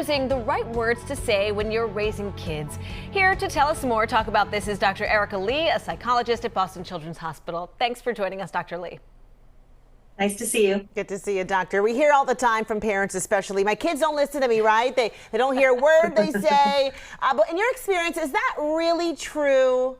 choosing the right words to say when you're raising kids. Here to tell us more, talk about this is Dr. Erica Lee, a psychologist at Boston Children's Hospital. Thanks for joining us, Dr. Lee. Nice to see you. Good to see you, doctor. We hear all the time from parents especially, my kids don't listen to me, right? They don't hear a word they say. But in your experience, is that really true?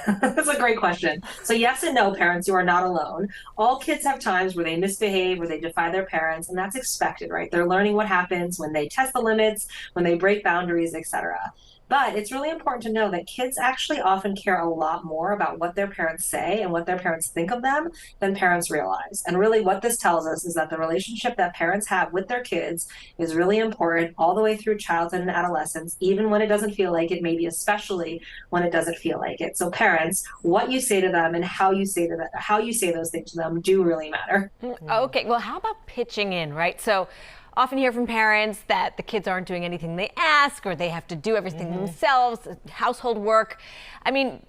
That's a great question. So yes and no, parents, you are not alone. All kids have times where they misbehave, where they defy their parents, and that's expected, right? They're learning what happens when they test the limits, when they break boundaries, etc. But it's really important to know that kids actually often care a lot more about what their parents say and what their parents think of them than parents realize. And really what this tells us is that the relationship that parents have with their kids is really important all the way through childhood and adolescence, even when it doesn't feel like it, maybe especially when it doesn't feel like it. So parents, what you say to them and how you say those things to them do really matter. Okay, well, how about pitching in, right? So often hear from parents that the kids aren't doing anything they ask, or they have to do everything themselves, household work. I mean,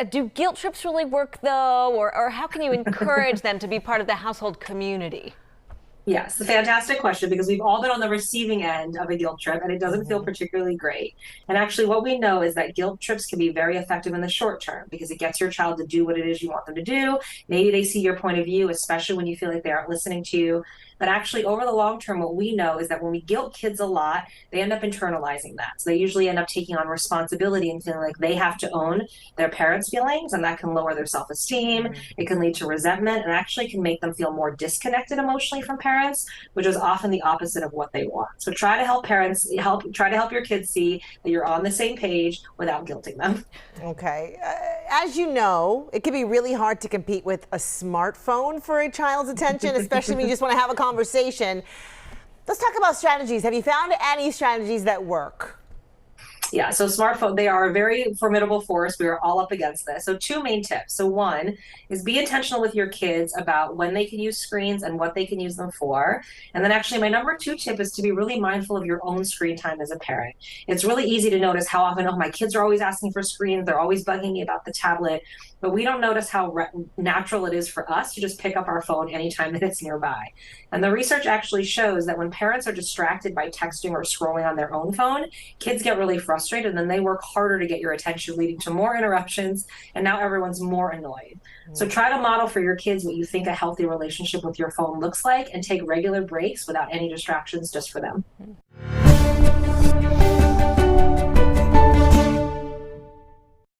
do guilt trips really work though? Or how can you encourage them to be part of the household community? Yes, a fantastic question, because we've all been on the receiving end of a guilt trip and it doesn't feel particularly great. And actually what we know is that guilt trips can be very effective in the short term because it gets your child to do what it is you want them to do. Maybe they see your point of view, especially when you feel like they aren't listening to you. But actually over the long term, what we know is that when we guilt kids a lot, they end up internalizing that. So they usually end up taking on responsibility and feeling like they have to own their parents' feelings, and that can lower their self-esteem. It can lead to resentment and actually can make them feel more disconnected emotionally from parents, which is often the opposite of what they want. So try to help parents, try to help your kids see that you're on the same page without guilting them. Okay. As you know, it can be really hard to compete with a smartphone for a child's attention, especially when you just want to have a conversation. Let's talk about strategies. Have you found any strategies that work? Yeah, so smartphone, they are a very formidable force. We are all up against this. So two main tips. So one is be intentional with your kids about when they can use screens and what they can use them for. And then actually my number two tip is to be really mindful of your own screen time as a parent. It's really easy to notice how often, oh, my kids are always asking for screens. They're always bugging me about the tablet. But we don't notice how natural it is for us to just pick up our phone anytime that it's nearby. And the research actually shows that when parents are distracted by texting or scrolling on their own phone, kids get really frustrated and then they work harder to get your attention, leading to more interruptions, and now everyone's more annoyed. So try to model for your kids what you think a healthy relationship with your phone looks like and take regular breaks without any distractions just for them.